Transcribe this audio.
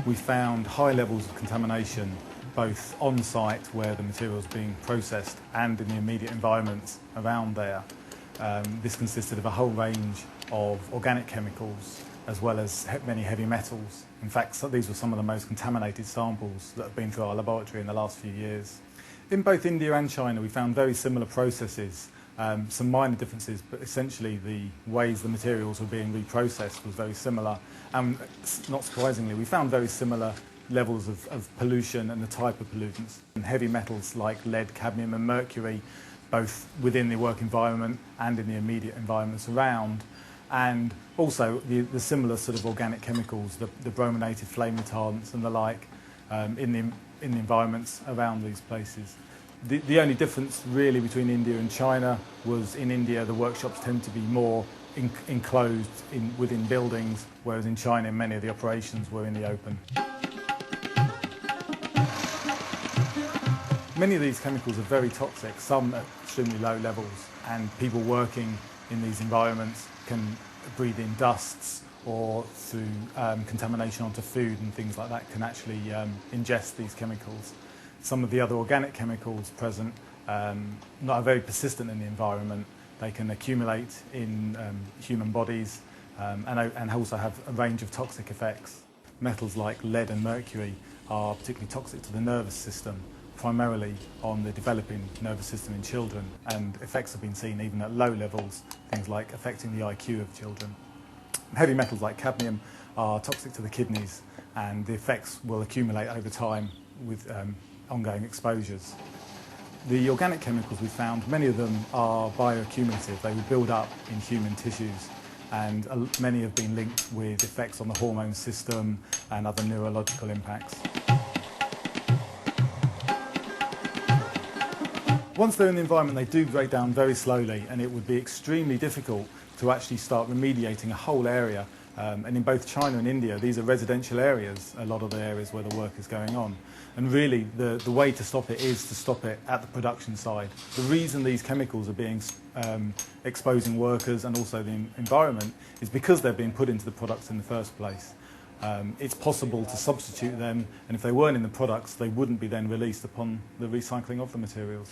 We found high levels of contamination both on site where the material is being processed and in the immediate environments around there. This consisted of a whole range of organic chemicals as well as many heavy metals. In fact, these were some of the most contaminated samples that have been through our laboratory in the last few years. In both India and China, we found very similar processes, some minor differences, but essentially the ways the materials were being reprocessed was very similar. And not surprisingly, we found very similar levels of pollution and the type of pollutants. And heavy metals like lead, cadmium and mercury, both within the work environment and in the immediate environments around. And also the similar sort of organic chemicals, the brominated flame retardants and the like, in the environments around these places. The only difference really between India and China was in India the workshops tend to be more enclosed within buildings, whereas in China many of the operations were in the open. Many of these chemicals are very toxic, some at extremely low levels, and people working in these environments can breathe in dusts or through contamination onto food and things like that can actually ingest these chemicals. Some of the other organic chemicals present are very persistent in the environment. They can accumulate in human bodies and also have a range of toxic effects. Metals like lead and mercury are particularly toxic to the nervous system, primarily on the developing nervous system in children, and effects have been seen even at low levels, things like affecting the IQ of children. Heavy metals like cadmium are toxic to the kidneys, and the effects will accumulate over time with ongoing exposures. The organic chemicals we found, many of them are bioaccumulative. They will build up in human tissues, and many have been linked with effects on the hormone system and other neurological impacts. Once they're in the environment, they do break down very slowly, and it would be extremely difficult to actually start remediating a whole area. And in both China and India, these are residential areas, a lot of the areas where the work is going on. And really, the way to stop it is to stop it at the production side. The reason these chemicals are being exposing workers and also the environment is because they're being put into the products in the first place. It's possible to substitute them, and if they weren't in the products, they wouldn't be then released upon the recycling of the materials.